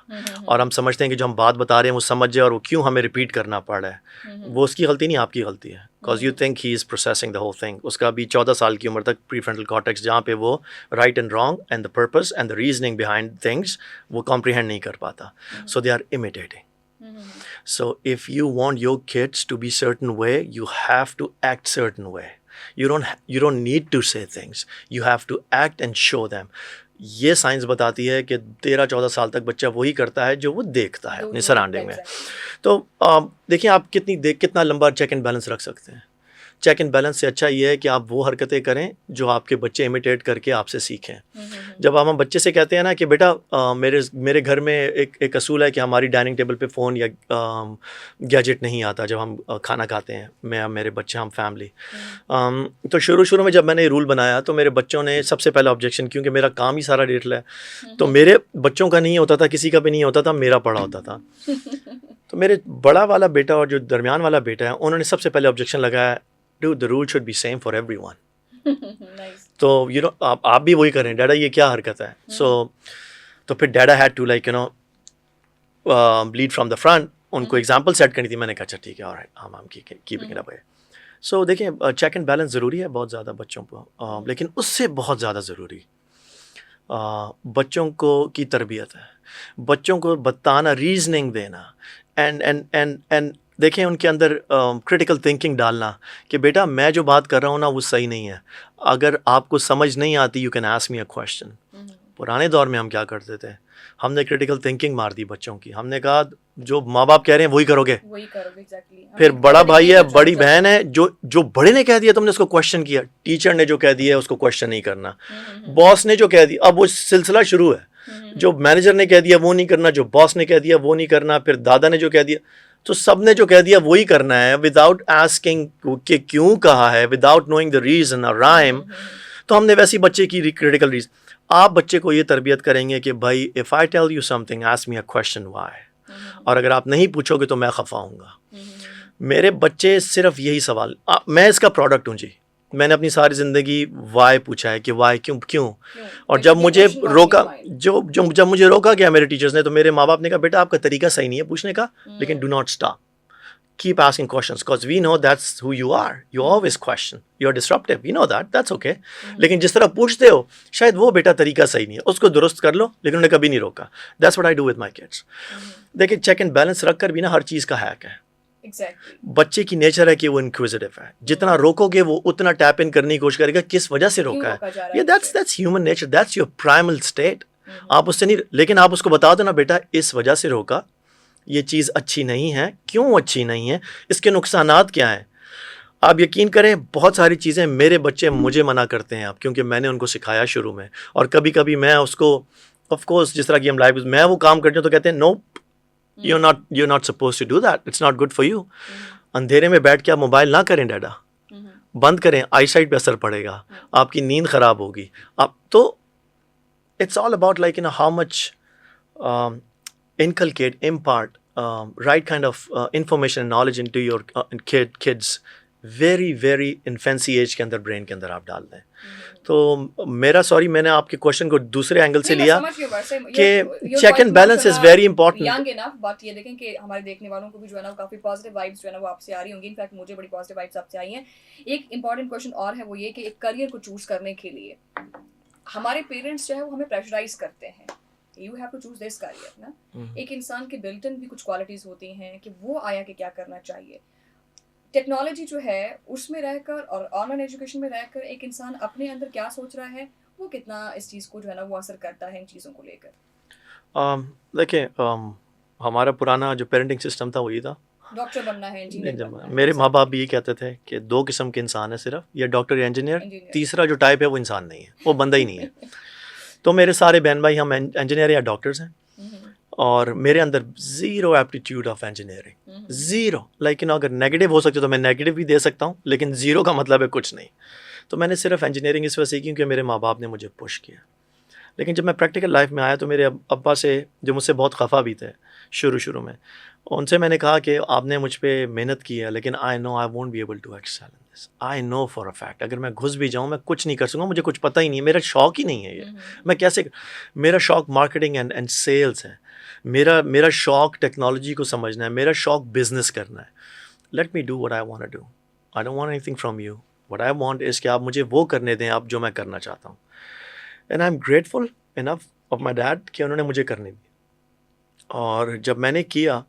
اور ہم سمجھتے ہیں کہ جو ہم بات بتا رہے ہیں وہ سمجھ جائے, اور وہ کیوں ہمیں ریپیٹ کرنا پڑ رہا ہے, وہ اس کی غلطی نہیں, آپ کی غلطی ہے, because you think he is processing the whole thing. اس کا بھی 14 سال کی عمر تک پری فرنٹل کارٹیکس, جہاں پہ وہ right and wrong and the purpose and the reasoning behind things وہ کمپریہینڈ نہیں کر پاتا. So they are imitating. So if you want your kids to be certain way, you have to act certain way. You don't need to say things. You have to act and show them. یہ science بتاتی ہے کہ 13-14 سال تک بچہ وہی کرتا ہے جو وہ دیکھتا ہے اپنی سراؤنڈنگ میں. تو دیکھیں آپ کتنا لمبا چیک اینڈ بیلنس رکھ سکتے ہیں. چیک اینڈ بیلنس سے اچھا یہ ہے کہ آپ وہ حرکتیں کریں جو آپ کے بچے امیٹیٹ کر کے آپ سے سیکھیں. جب ہم بچے سے کہتے ہیں نا کہ بیٹا میرے گھر میں ایک اصول ہے کہ ہماری ڈائننگ ٹیبل پہ فون یا گیجٹ نہیں آتا جب ہم کھانا کھاتے ہیں, میں میرے بچے, ہم فیملی. تو شروع میں جب میں نے یہ رول بنایا تو میرے بچوں نے سب سے پہلا آبجیکشن, کیونکہ میرا کام ہی سارا ڈیٹل ہے, تو میرے بچوں کا نہیں ہوتا تھا, کسی کا بھی نہیں ہوتا تھا, میرا پڑا ہوتا تھا. تو میرے بڑا والا بیٹا اور جو درمیان والا بیٹا ہے, انہوں نے سب سے پہلے آبجیکشن لگایا, the rule should be same for everyone. Nice. تو آپ بھی وہی کریں, ڈیڈا یہ کیا حرکت ہے. تو پھر ڈیڈا had to like lead from the front, ان کو ایگزامپل سیٹ کرنی تھی. میں نے کہا اچھا ٹھیک ہے, ہم کیپنگ اٹ اپ. سو دیکھیں چیک اینڈ بیلنس ضروری ہے بہت زیادہ بچوں کو, لیکن اس سے بہت زیادہ ضروری بچوں کو کی تربیت ہے, بچوں کو بتانا, ریزننگ دینا, اینڈ دیکھیں ان کے اندر کرٹیکل تھنکنگ ڈالنا کہ بیٹا میں جو بات کر رہا ہوں نا وہ صحیح نہیں ہے, اگر آپ کو سمجھ نہیں آتی you can ask me a question. پرانے دور میں ہم کیا کرتے تھے, ہم نے کرٹیکل تھنکنگ مار دی بچوں کی. ہم نے کہا جو ماں باپ کہہ رہے ہیں وہی کرو گے. پھر بڑا بھائی ہے, بڑی بہن ہے, جو بڑے نے کہہ دیا تم نے اس کو کویسچن کیا, ٹیچر نے جو کہہ دیا ہے اس کو کویسچن نہیں کرنا, باس نے جو کہہ دیا, اب وہ سلسلہ شروع ہے. جو مینیجر نے کہہ دیا وہ نہیں کرنا, جو باس نے کہہ دیا وہ نہیں کرنا, پھر دادا نے جو کہہ دیا, تو سب نے جو کہہ دیا وہی کرنا ہے وداؤٹ آسکنگ کہ کیوں کہا ہے, وداؤٹ نوئنگ دا ریزن اور رائم. تو ہم نے ویسی بچے کی کریٹیکل ریزن. آپ بچے کو یہ تربیت کریں گے کہ بھائی if I tell you something ask me a question why, اور اگر آپ نہیں پوچھو گے تو میں خفا ہوں گا. میرے بچے صرف یہی سوال, میں اس کا پروڈکٹ ہوں جی. میں نے اپنی ساری زندگی وائی پوچھا ہے کہ وائی کیوں. اور جب مجھے روکا جب مجھے روکا گیا میرے ٹیچرز نے, تو میرے ماں باپ نے کہا بیٹا آپ کا طریقہ صحیح نہیں ہے پوچھنے کا, لیکن do not stop, keep asking questions because we know that's who you are. You always question. You're disruptive. We know that. That's okay. لیکن جس طرح پوچھتے ہو شاید وہ بیٹا طریقہ صحیح نہیں ہے, اس کو درست کر لو, لیکن انہیں کبھی نہیں روکا. That's what I do with my kids. دیکھیں چیک اینڈ بیلنس رکھ کر بھی نا ہر چیز کا ہیک ہے. بچے کی نیچر ہے کہ وہ انکویزیٹو ہے, جتنا روکو گے وہ اتنا ٹیپ ان کرنے کی کوشش کرے گا کس وجہ سے روکا ہے. یہ that's human nature. That's your primal state. آپ اس سے نہیں, لیکن آپ اس کو بتا دو نا بیٹا اس وجہ سے روکا, یہ چیز اچھی نہیں ہے, کیوں اچھی نہیں ہے, اس کے نقصانات کیا ہیں. آپ یقین کریں بہت ساری چیزیں میرے بچے مجھے منع کرتے ہیں اب, کیونکہ میں نے ان کو سکھایا شروع میں, اور کبھی کبھی میں اس کو آف کورس جس طرح کی ہم لائف میں وہ کام کرتے ہیں تو کہتے ہیں نو you're not supposed to do that, it's not good for you. اندھیرے میں بیٹھ کے آپ موبائل نہ کریں ڈیڈا, بند کریں, آئی سائٹ پہ اثر پڑے گا, آپ کی نیند خراب ہوگی. آپ تو it's all about like how much inculcate, impart right kind of information and knowledge into your kids very very infancy age کے اندر, برین کے اندر آپ ڈال دیں. تو میرا سوری میں نے آپ کے کوشچن کو دوسرے اینگل سے لیا کہ check and balance is very important. Young enough, بات یہ دیکھیں کہ ہمارے دیکھنے والوں کو بھی جو ہے نا کافی پازیٹیو وائبس جو ہے نا وہ آپ سے آ رہی ہوں گی. انفیکٹ مجھے بڑی پازیٹیو وائبس آپ سے آئی ہیں. ایک امپورٹنٹ کوشچن اور ہے, وہ یہ کہ ایک کریئر کو چوز کرنے کے لیے ہمارے پیرنٹس جو ہے وہ ہمیں پریشرائز کرتے ہیں, you have to choose this career نا. ایک انسان کے بلٹ ان بھی کچھ کوالٹیز ہوتی ہیں کہ وہ آیا کہ کیا کرنا چاہیے. ٹیکنالوجی جو ہے اس میں رہ کر اور آن لائن ایجوکیشن میں رہ کر ایک انسان اپنے اندر کیا سوچ رہا ہے, وہ کتنا اس چیز کو جو ہے نا وہ اثر کرتا ہے ان چیزوں کو لے کر. دیکھیں ہمارا پرانا جو پیرنٹنگ سسٹم تھا وہی تھا, ڈاکٹر بننا ہے, انجینئر بننا ہے. میرے ماں باپ بھی یہ کہتے تھے کہ دو قسم کے انسان ہیں صرف, یا ڈاکٹر یا انجینئر, تیسرا جو ٹائپ ہے وہ انسان نہیں ہے, وہ بندہ ہی نہیں ہے. تو میرے سارے بہن بھائی ہم انجینئر یا ڈاکٹرز ہیں, اور میرے اندر zero aptitude of engineering, zero. لیکن اگر نیگیٹو ہو سکتے تو میں نیگیٹو بھی دے سکتا ہوں, لیکن زیرو کا مطلب ہے کچھ نہیں. تو میں نے صرف انجینئرنگ اس وجہ سے کی کیونکہ میرے ماں باپ نے مجھے پش کیا. لیکن جب میں پریکٹیکل لائف میں آیا تو میرے ابا سے, جو مجھ سے بہت خفا بھی تھے شروع میں, ان سے میں نے کہا کہ آپ نے مجھ پہ محنت کی ہے, لیکن I know I won't be able to excel in this. I know for a fact اگر میں گھس بھی جاؤں میں کچھ نہیں کر سکوں گا, مجھے کچھ پتہ ہی نہیں ہے, میرا شوق ہی نہیں ہے یہ. میں کیسے, میرا شوق مارکیٹنگ اینڈ سیلس ہے, میرا شوق ٹیکنالوجی کو سمجھنا ہے, میرا شوق بزنس کرنا ہے. Let me do what I want to do, I don't want anything from you. What I want is کہ آپ مجھے وہ کرنے دیں آپ جو میں کرنا چاہتا ہوں. And I am grateful enough of my dad کہ انہوں نے مجھے کرنے دی. اور جب میں نے کیا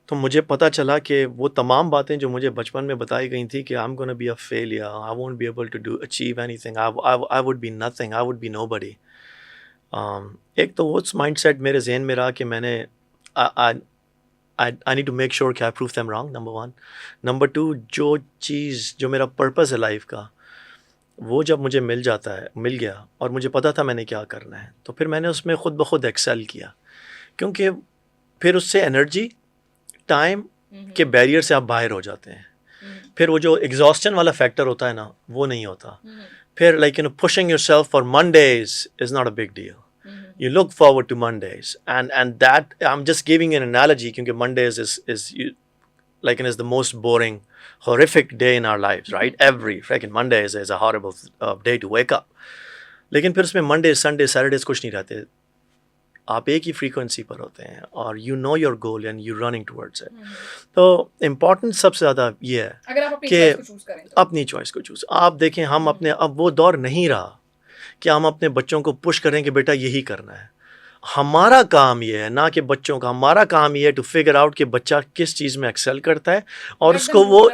تو مجھے پتہ چلا کہ وہ تمام باتیں جو مجھے بچپن میں بتائی گئی تھیں کہ I am gonna be a failure, I won't be able to achieve anything, I would be nothing, I would be nobody. ایک تو وہ مائنڈ سیٹ میرے ذہن میں رہا کہ میں نے I need to make sure کہ I prove them wrong, number one. Number two, جو چیز جو میرا پرپز ہے لائف کا, وہ جب مجھے مل گیا اور مجھے پتا تھا میں نے کیا کرنا ہے, تو پھر میں نے اس میں خود بخود ایکسل کیا, کیونکہ پھر اس سے انرجی, ٹائم کے بیریئر سے آپ باہر ہو جاتے ہیں. پھر وہ جو ایگزاسشن والا فیکٹر ہوتا ہے نا, وہ نہیں ہوتا. پھر like pushing yourself for Mondays is not a big deal. You look forward to Mondays, and that I'm just giving an analogy kyunki Mondays is the most boring, horrific day in our lives, right? Every freaking Monday is a horrible day to wake up. لیکن پھر اس میں Monday, Sunday, Saturdays کچھ نہیں رہتے, آپ ایک ہی frequency پر ہوتے ہیں, اور you know your goal and you're running towards it. تو امپورٹنٹ سب سے زیادہ یہ ہے کہ اپنی چوائس کو چوز. آپ دیکھیں ہم اپنے, اب وہ دور نہیں رہا کہ ہم اپنے بچوں کو پش کریں کہ بیٹا یہی کرنا ہے. ہمارا کام یہ ہے, نہ کہ بچوں کا, ہمارا کام یہ ہے ٹو فگر آؤٹ کہ بچہ کس چیز میں ایکسل کرتا ہے, اور اس کو وہ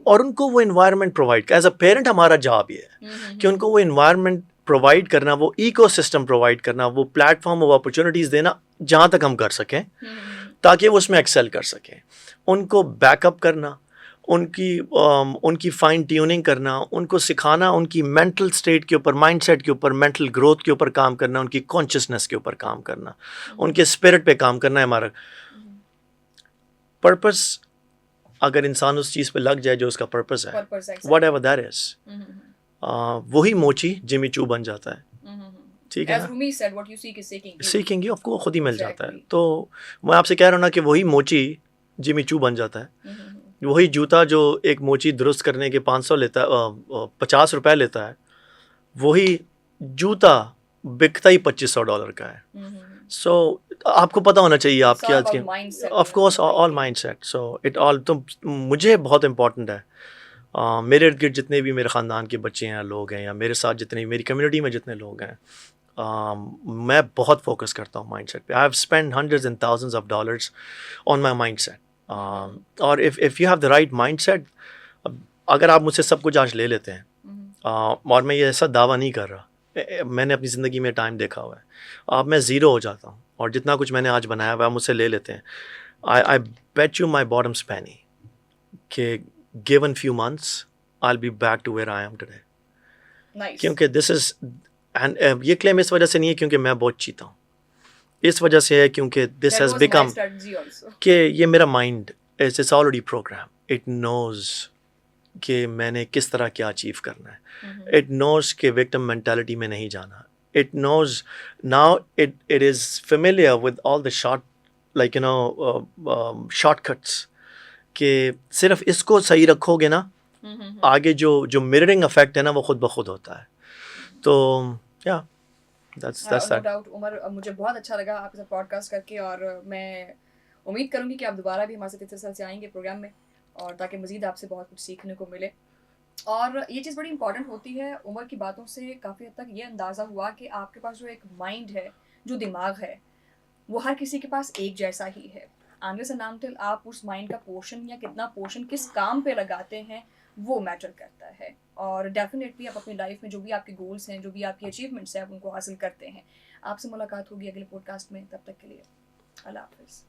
اور ان کو وہ environment provide. As a parent ہمارا جاب یہ ہے کہ ان کو وہ انوائرمنٹ پرووائڈ کرنا, وہ ایکو سسٹم پرووائڈ کرنا, وہ پلیٹ فارم, وہ اپرچونیٹیز دینا جہاں تک ہم کر سکیں تاکہ وہ اس میں ایکسل کر سکیں. ان کو بیک اپ کرنا, ان کی فائن ٹیوننگ کرنا, ان کو سکھانا, ان کی مینٹل اسٹیٹ کے اوپر, مائنڈ سیٹ کے اوپر, مینٹل گروتھ کے اوپر کام کرنا, ان کی کانشیسنیس کے اوپر کام کرنا, ان کے اسپرٹ پہ کام کرنا ہے. ہمارا پرپس, اگر انسان اس چیز پہ لگ جائے جو اس کا پرپس ہے, واٹ ایور دیٹ از, وہی موچی جمی چو بن جاتا ہے. ٹھیک ہے As نا, Rumi said, what you seek is seeking you. سیکھیں گے آپ کو خود ہی مل جاتا ہے. Exactly. تو میں آپ سے کہہ رہا ہوں نا کہ وہی موچی جمی چو بن جاتا ہے. وہی جوتا جو ایک موچی درست کرنے کے 500 لیتا ہے, 50 روپے لیتا ہے, وہی جوتا بکتا ہی $2500 کا ہے. سو آپ کو پتہ ہونا چاہیے آپ It's کی all آج کے, about mindset, of course all mindset. So it all, تو مجھے بہت امپورٹنٹ ہے, میرے ارد گرد جتنے بھی میرے خاندان کے بچے ہیں, لوگ ہیں, یا میرے ساتھ جتنے میری کمیونٹی میں جتنے لوگ ہیں, میں بہت فوکس کرتا ہوں مائنڈ سیٹ پہ. I have spend hundreds and thousands of dollars on my mindset. اور if you have the right mindset, اگر آپ مجھ سے سب کچھ آج لے لیتے ہیں, اور میں یہ ایسا دعویٰ نہیں کر رہا, میں نے اپنی زندگی میں ٹائم دیکھا ہوا ہے, اب میں زیرو ہو جاتا ہوں, اور جتنا کچھ میں نے آج بنایا ہوا ہے مجھ سے لے لیتے ہیں, آئی بیٹ یو مائی باٹمس پینی کہ given few months I'll be back to where I am today. Nice. کیونکہ this is, and یہ کلیم اس وجہ سے نہیں ہے کیونکہ میں بہت چیتا ہوں, اس وجہ سے ہے کیونکہ this That has was my become, strategy also. کہ یہ میرا mind it's already programmed. It knows کہ میں نے کس طرح کیا اچیو کرنا ہے. It knows کہ victim mentality میں نہیں جانا. It knows now, it is familiar with all the short cuts, کہ صرف اس کو صحیح رکھو گے نا, آگے جو مررنگ افیکٹ ہے نا وہ خود بخود ہوتا ہے. تو یا No doubt, عمر, مجھے بہت اچھا لگا آپ کے ساتھ پوڈ کاسٹ کر کے, اور میں امید کروں گی کہ آپ دوبارہ بھی ہمارے ساتھ اس طرح سے آئیں گے پروگرام میں, اور تاکہ مزید آپ سے بہت کچھ سیکھنے کو ملے. اور یہ چیز بڑی امپورٹنٹ ہوتی ہے. عمر کی باتوں سے کافی حد تک یہ اندازہ ہوا کہ آپ کے پاس جو ایک مائنڈ ہے, جو دماغ ہے, وہ ہر کسی کے پاس ایک جیسا ہی ہے. unless and until آپ اس مائنڈ کا پورشن یا کتنا پورشن کس کام پہ لگاتے ہیں وہ میٹر کرتا ہے. اور ڈیفینیٹلی آپ اپنی لائف میں جو بھی آپ کے گولس ہیں, جو بھی آپ کی اچیومنٹس ہیں, آپ ان کو حاصل کرتے ہیں. آپ سے ملاقات ہوگی اگلے پوڈ کاسٹ میں, تب تک کے لیے اللہ حافظ.